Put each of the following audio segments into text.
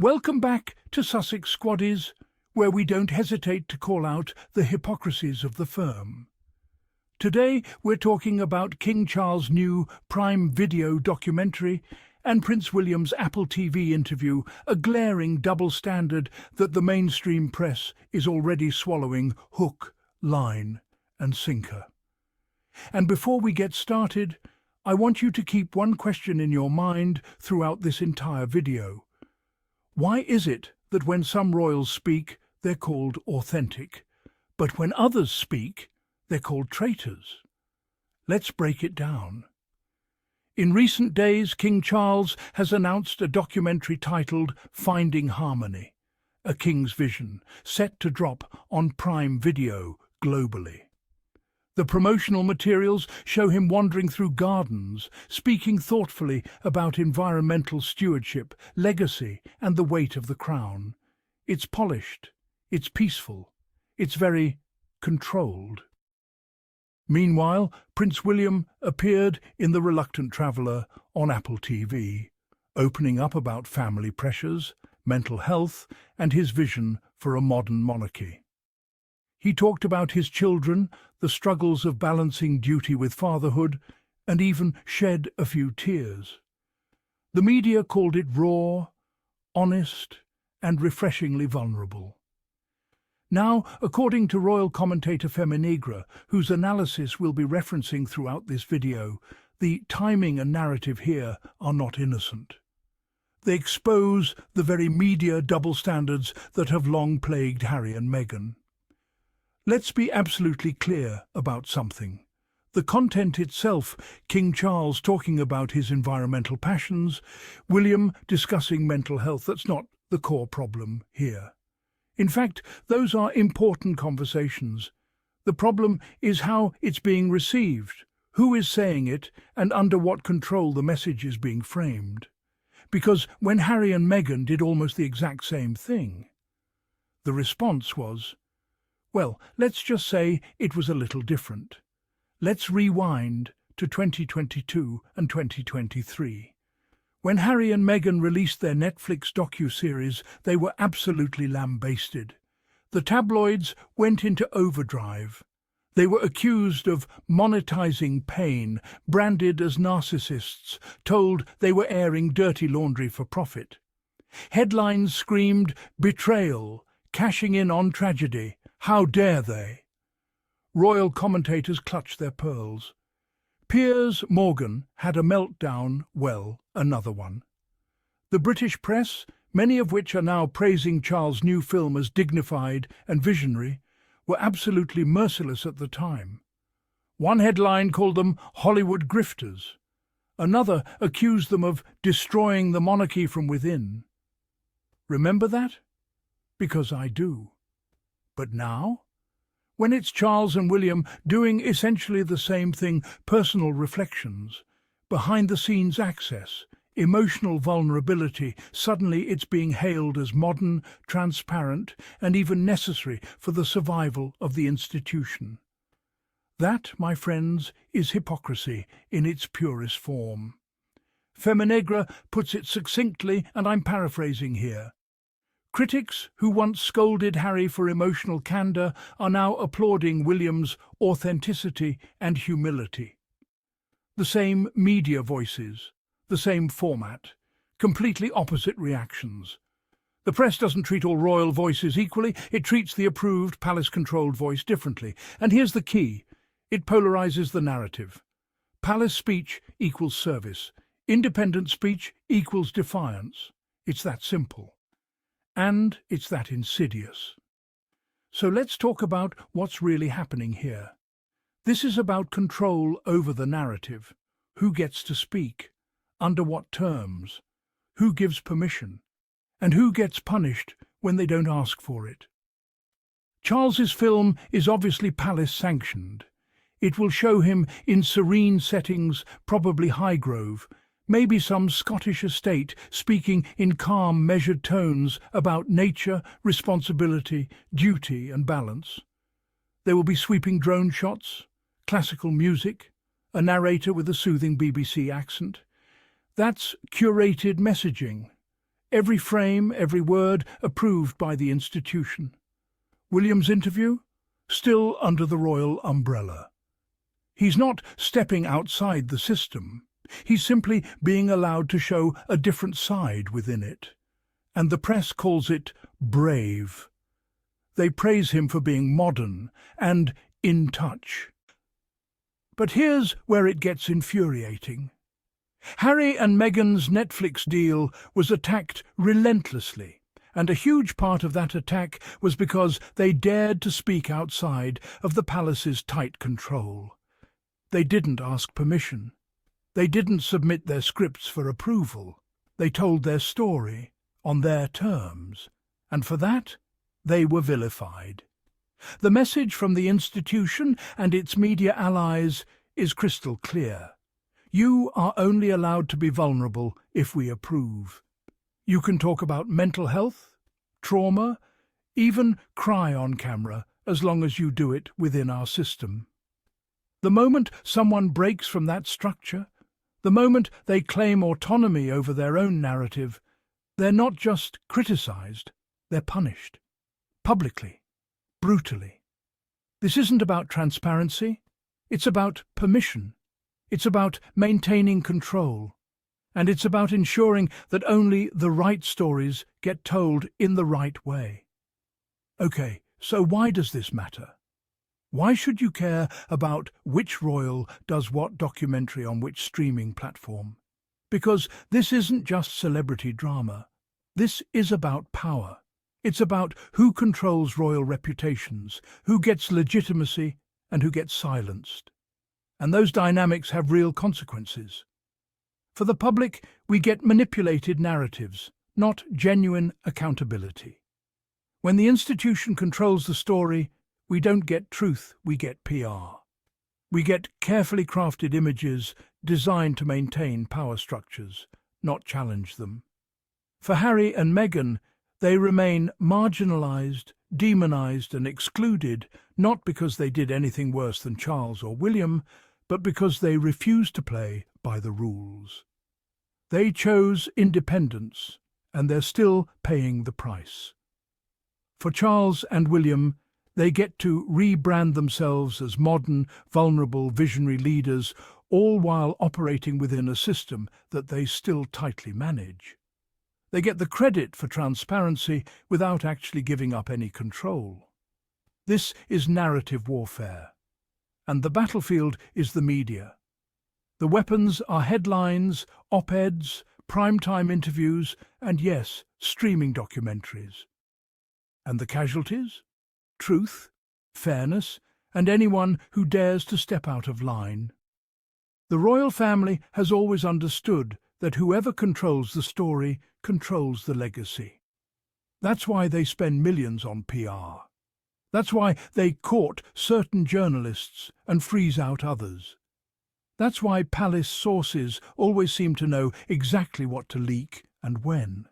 Welcome back to Sussex Squaddies, where we don't hesitate to call out the hypocrisies of the firm. Today we're talking about King Charles' new Prime Video documentary and Prince William's Apple TV interview, a glaring double standard that the mainstream press is already swallowing hook, line and sinker. And before we get started, I want you to keep one question in your mind throughout this entire video. Why is it that when some royals speak, they're called authentic, but when others speak, they're called traitors? Let's break it down. In recent days, King Charles has announced a documentary titled Finding Harmony, a King's Vision, set to drop on Prime Video globally. The promotional materials show him wandering through gardens, speaking thoughtfully about environmental stewardship, legacy, and the weight of the crown. It's polished, it's peaceful, it's very controlled. Meanwhile, Prince William appeared in The Reluctant Traveller on Apple TV, opening up about family pressures, mental health, and his vision for a modern monarchy. He talked about his children, the struggles of balancing duty with fatherhood, and even shed a few tears. The media called it raw, honest, and refreshingly vulnerable. Now, according to royal commentator Feminegra, whose analysis we'll be referencing throughout this video, the timing and narrative here are not innocent. They expose the very media double standards that have long plagued Harry and Meghan. Let's be absolutely clear about something. The content itself, King Charles talking about his environmental passions, William discussing mental health, that's not the core problem here. In fact, those are important conversations. The problem is how it's being received, who is saying it, and under what control the message is being framed. Because when Harry and Meghan did almost the exact same thing, the response was, well, let's just say it was a little different. Let's rewind to 2022 and 2023. When Harry and Meghan released their Netflix docu-series, they were absolutely lambasted. The tabloids went into overdrive. They were accused of monetizing pain, branded as narcissists, told they were airing dirty laundry for profit. Headlines screamed, "Betrayal, cashing in on tragedy. How dare they?" Royal commentators clutched their pearls. Piers Morgan had a meltdown, well, another one. The British press, many of which are now praising Charles' new film as dignified and visionary, were absolutely merciless at the time. One headline called them Hollywood grifters. Another accused them of destroying the monarchy from within. Remember that? Because I do. But now, when it's Charles and William doing essentially the same thing, personal reflections, behind-the-scenes access, emotional vulnerability, suddenly it's being hailed as modern, transparent, and even necessary for the survival of the institution. That, my friends, is hypocrisy in its purest form. Feminegra puts it succinctly, and I'm paraphrasing here. Critics who once scolded Harry for emotional candour are now applauding William's authenticity and humility. The same media voices, the same format, completely opposite reactions. The press doesn't treat all royal voices equally, it treats the approved, palace-controlled voice differently. And here's the key, it polarizes the narrative. Palace speech equals service, independent speech equals defiance. It's that simple. And it's that insidious. So let's talk about what's really happening here. This is about control over the narrative. Who gets to speak? Under what terms? Who gives permission? And who gets punished when they don't ask for it? Charles's film is obviously palace-sanctioned. It will show him in serene settings, probably Highgrove, maybe some Scottish estate, speaking in calm, measured tones about nature, responsibility, duty and balance. There will be sweeping drone shots, classical music, a narrator with a soothing BBC accent. That's curated messaging. Every frame, every word approved by the institution. William's interview? Still under the royal umbrella. He's not stepping outside the system. He's simply being allowed to show a different side within it. And the press calls it brave. They praise him for being modern and in touch. But here's where it gets infuriating. Harry and Meghan's Netflix deal was attacked relentlessly, and a huge part of that attack was because they dared to speak outside of the palace's tight control. They didn't ask permission. They didn't submit their scripts for approval. They told their story on their terms, and for that, they were vilified. The message from the institution and its media allies is crystal clear. You are only allowed to be vulnerable if we approve. You can talk about mental health, trauma, even cry on camera, as long as you do it within our system. The moment someone breaks from that structure, the moment they claim autonomy over their own narrative, they're not just criticized, they're punished. Publicly, brutally. This isn't about transparency, it's about permission. It's about maintaining control, and it's about ensuring that only the right stories get told in the right way. Okay, so why does this matter? Why should you care about which royal does what documentary on which streaming platform? Because this isn't just celebrity drama. This is about power. It's about who controls royal reputations, who gets legitimacy, and who gets silenced. And those dynamics have real consequences. For the public, we get manipulated narratives, not genuine accountability. When the institution controls the story, we don't get truth, we get PR. We get carefully crafted images designed to maintain power structures, not challenge them. For Harry and Meghan, they remain marginalized, demonized and excluded, not because they did anything worse than Charles or William, but because they refused to play by the rules. They chose independence, and they're still paying the price. For Charles and William, they get to rebrand themselves as modern, vulnerable, visionary leaders, all while operating within a system that they still tightly manage. They get the credit for transparency without actually giving up any control. This is narrative warfare. And the battlefield is the media. The weapons are headlines, op-eds, primetime interviews, and yes, streaming documentaries. And the casualties? Truth, fairness, and anyone who dares to step out of line. The royal family has always understood that whoever controls the story controls the legacy. That's why they spend millions on PR. That's why they court certain journalists and freeze out others. That's why palace sources always seem to know exactly what to leak and when.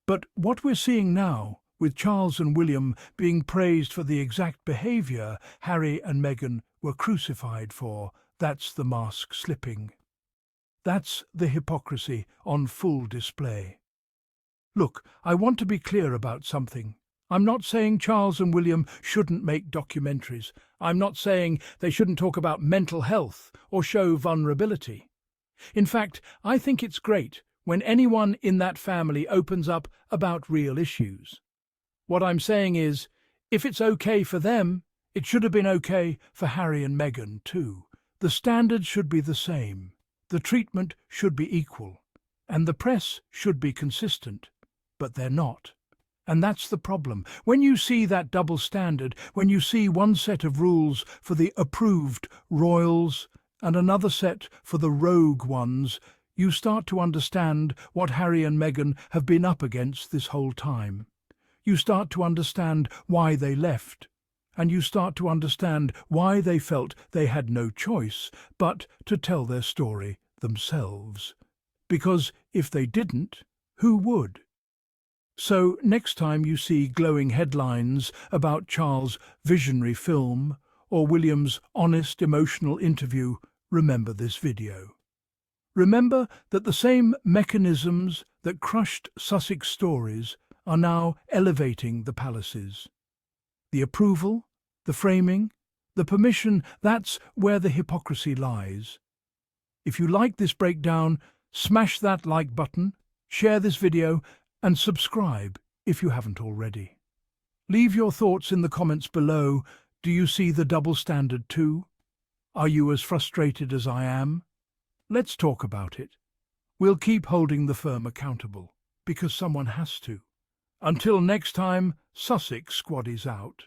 But what we're seeing now, with Charles and William being praised for the exact behaviour Harry and Meghan were crucified for, that's the mask slipping. That's the hypocrisy on full display. Look, I want to be clear about something. I'm not saying Charles and William shouldn't make documentaries. I'm not saying they shouldn't talk about mental health or show vulnerability. In fact, I think it's great when anyone in that family opens up about real issues. What I'm saying is, if it's okay for them, it should have been okay for Harry and Meghan too. The standards should be the same. The treatment should be equal. And the press should be consistent. But they're not. And that's the problem. When you see that double standard, when you see one set of rules for the approved royals and another set for the rogue ones, you start to understand what Harry and Meghan have been up against this whole time. You start to understand why they left, and you start to understand why they felt they had no choice but to tell their story themselves. Because if they didn't, who would? So next time you see glowing headlines about Charles' visionary film or William's honest emotional interview, remember this video. Remember that the same mechanisms that crushed Sussex stories are now elevating the palaces. The approval, the framing, the permission, that's where the hypocrisy lies. If you like this breakdown, smash that like button, share this video, and subscribe if you haven't already. Leave your thoughts in the comments below. Do you see the double standard too? Are you as frustrated as I am? Let's talk about it. We'll keep holding the firm accountable, because someone has to. Until next time, Sussex Squaddies out.